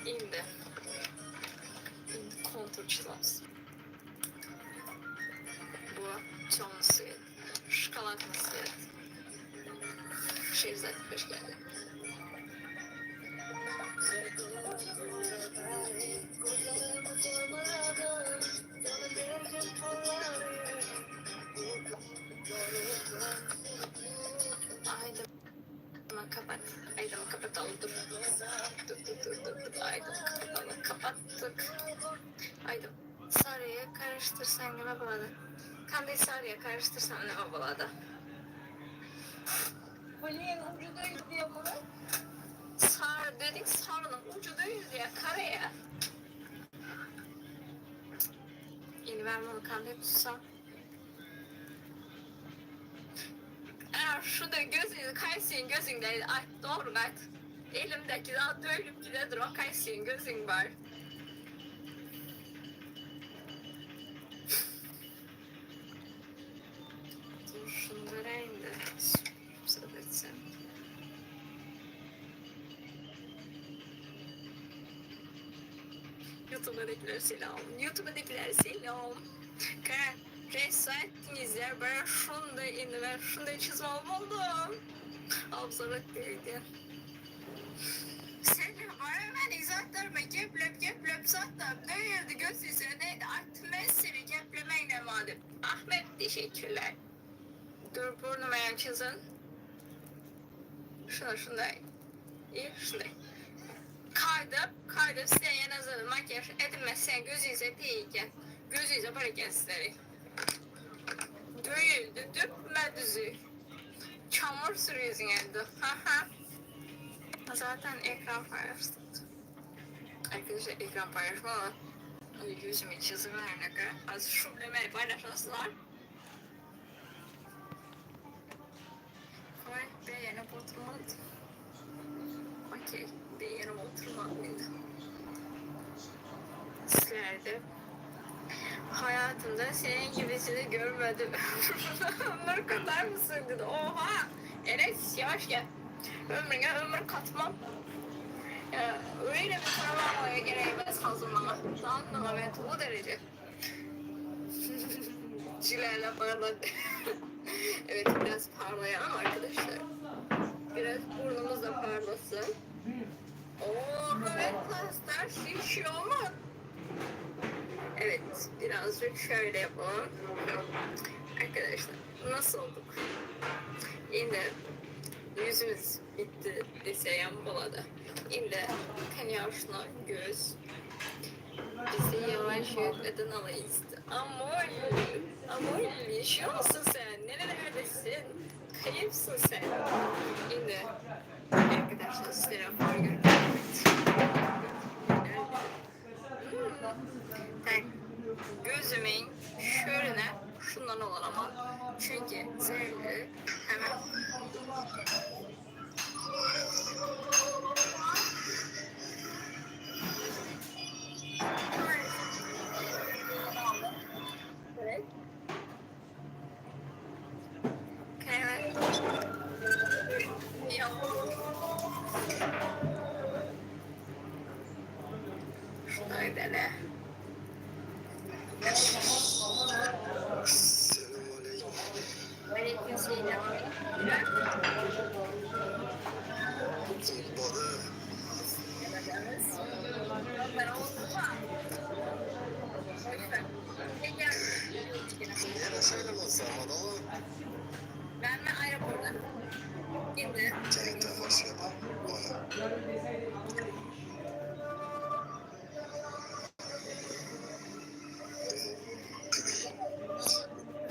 İndi kontur çizmemiz. Bu çamlı suyu. Şokolatlı suyu. Şehzat hoş geldin. Aydın kapat. Aydın kapatalım. Dur. Dur. Aydın kapatalım. Kapattık. Aydın. Sarıya karıştırsan ne buladı? Kanday sarıya karıştırsan ne buladı? Kolyenin ucudayız diye bunu. Sar dedik, sarının ucudayız ya, karaya. Yeni ben bunu kanday tutsam. Eğer şurada gözünü kaysın gözündeydi. Ay doğru gayet. Elimdeki daha dövülüp gidedir o kaysın gözün var. Dur şunları indi. Sabretsin. YouTube'dakiler selam. YouTube'dakiler selam. Karar. Resa ettiniz ya. Ben şunda indi. Ben şunda çizim olmadım. Abzarak değildi. Sen bana ben izahlarıma geplep zaten değildi. Gözüzüne neydi? Artık ben seni geplemeyle madem. Ahmet teşekkürler. Dur burnuma yan çizin. Şunda. İyi şunda. Kaydıp size en azından makyaj edilmezsen gözünüze değilken. Gözünüze böyle gösterin. Döyüldü, dökme düzü. Çamur sürüyorsun evde. Zaten ekran paylaştım. Arkadaşlar ekran paylaşma ama yüzümü çizim verene kadar az şublemeyi paylaşasılar. Koy, beğenip oturmadı. Okey, beğenip oturmalıydı. Sizlerde hayatımda senin gibisini görmedim. Ömür kadar mısın dedi. Oha! Enes yavaş gel. Ömrüne ömür katmam. Ya, öyle bir travmaya gereğimiz hazırlama. Anlama evet o derece. Çilerle parladı. Evet biraz parlayalım arkadaşlar. Biraz burnumuz da parlasın. Ooo evet plastar şişiyor mu? Evet birazcık şöyle yapalım. Arkadaşlar nasıl olduk? Yine yüzümüz bitti deseyem buladı. Şimdi kanyarşına göz. Bizi yavaş yükledin alayız. Amol yaşıyor musun sen? Nerelerdesin? Kayıpsın sen. Şimdi arkadaşlar sizlere rapor görüyorum. Gözümün şöyle şundan olur ama çünkü zerli hemen evet. Evet. Yok. Şunları dene. Aleykümselam. Yine şöyle olsa ama Ben mi aeroporda? Şimdi. Cennet hoş geldin.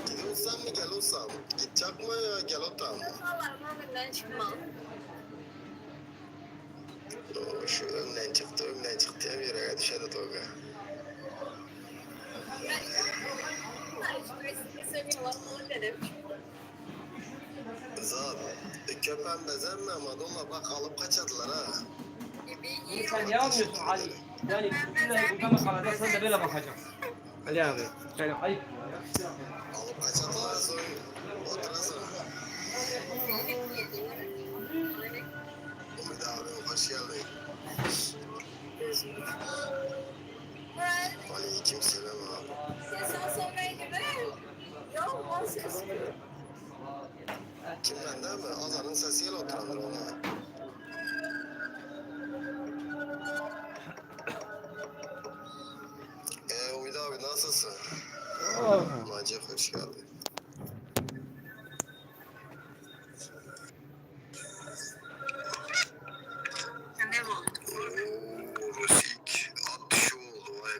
Gidiyorsan mı gel olsam? Gidecek mi gel otam? Vallahi Muhammed'den çıkmam. Şu önden çıktı diye bir yere düşedi Tolga. Zat, köpen bezenme ama dolla bak alıp kaçadılar ha. Sen niye almıyorsun Ali? Yani bütün burada makalede sen de böyle bakacaksın. Ali abi, sen ayıp ya. Alıp kaçadılar sonra oturasın. Umut abi hoş geldin. nasılsın? Oh. Naci hoş geldin. Sen ne oldu? Oo, Rusik. At şu oldu vay.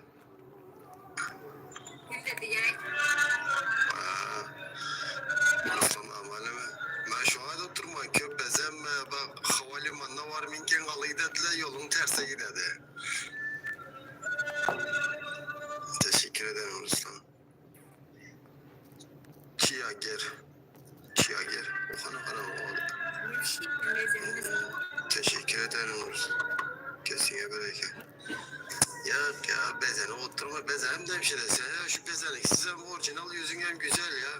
Gül dedi gerek. Aslan amalime. Ben şu an oturma köpezenme bak havalimanına var minken kalıyı dediler yolun terse gidedi. Teşekkür ederim Ruslan. Çiğ gir. Okan'a oldu. Bir şey bilmezimiz. Teşekkür ederim Ruslan. Kesine bereket. Ya bezene oturma bezenim de bir şey dese ya şu bezenik size orijinal yüzün hem güzel ya.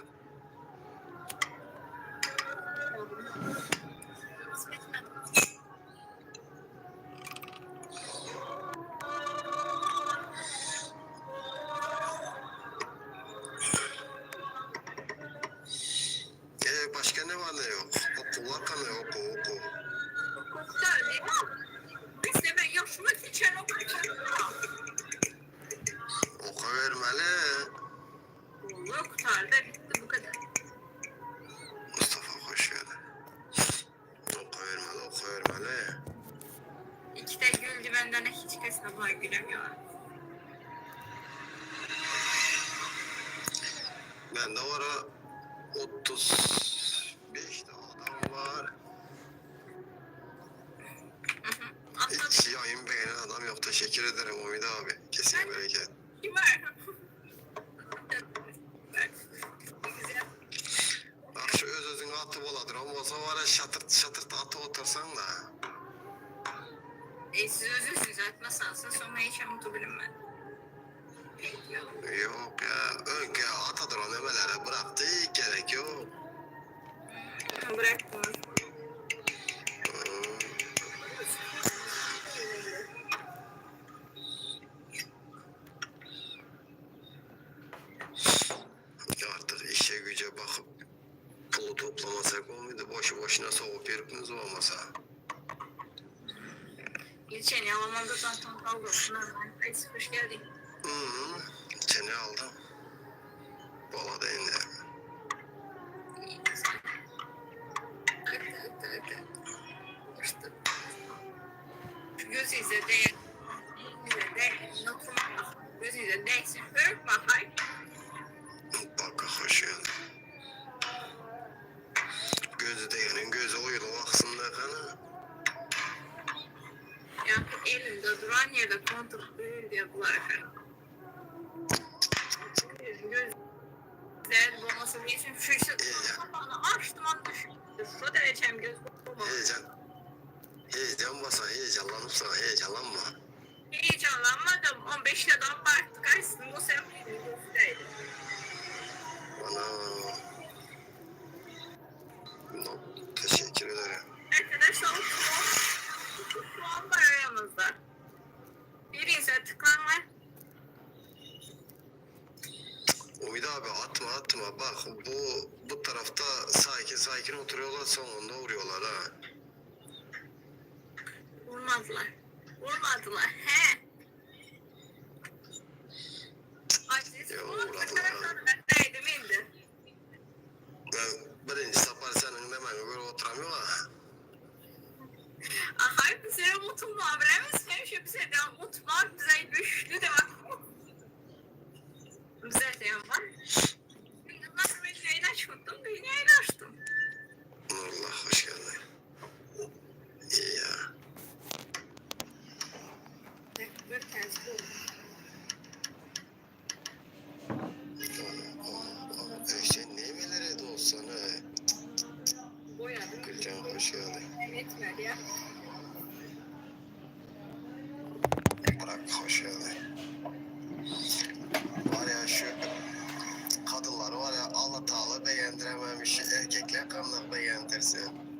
Başka ne var ne yok? Okullar kanı oku. Kurtar değil mi? Biz de ben yaşıma geçen okuyacağım. Oku vermeli. Vallahi kurtardı bitti bu kadar. Mustafa hoş geldin. Oku vermeli. İki de güldü benden hiç kesme var gülemiyor. Ben de ara 35 de adam var. Hiç yayın beğenen adam yok. Teşekkür ederim Umid abi. Kesine bereket. Kim var? Güzel. Bak şu özünü atı boladır. Ama olsa var ya şatırt atı otursan da. Siz özürsünüz atmasansa sonra hiç unutabilirim ben. Yok ya. Önce atadır o nemelere bıraktı. Hiç gerek yok. Bıraktım. Artık işe güce bakıp pulu toplamasak olmuyordu. Boşu boşuna soğuk yerimiz olmasa. Geçen Alman'da zaten kavgasına ben. Hoş geldin. Seni aldım. Bola değindi. Göz izledi. Göz izledi. Hırk bakay. Bak hoş geldin. Gözü değenin gözü oyulu aksında kanı. Ya elimde duran yerde kontrol diye bularak. Güzel bulması için fırsat kapağını açtım anda şu derecem göz bulma. Heyecan basa heyecanlanıp sana heyecanlanma. Heyecanlanmadım. 15 yıldan baktık aslında o sen gözdeydi. Bana no, teşekkür ederim. Arkadaşlar şu an var aramızda. Bir insan tıklanma. Umid abi atma bak bu tarafta sakin oturuyorlar sonunda vuruyorlar ha. Vurmadılar. He. Aziz. Yok, vurmadılar. Neredeydim indi. Ben birinci sapar senin hemen böyle oturamıyor ha. Aha bize mutlu haberimiz hemşe bize de mutlu bize güçlü de bak. Bize de var. Nasıl bir yayın açmadım, bir yayın açtım. Allah hoş geldin. İyi ya. Bir tanesi oldu. Sen ne emelere de olsan ha. Boyadım. Gülcan hoş geldin. Etmedi ya. Bırak hoş geldin. Var ya şu kadınları var ya Allah Teala beğendirememiş erkekler kanla beğendirsin.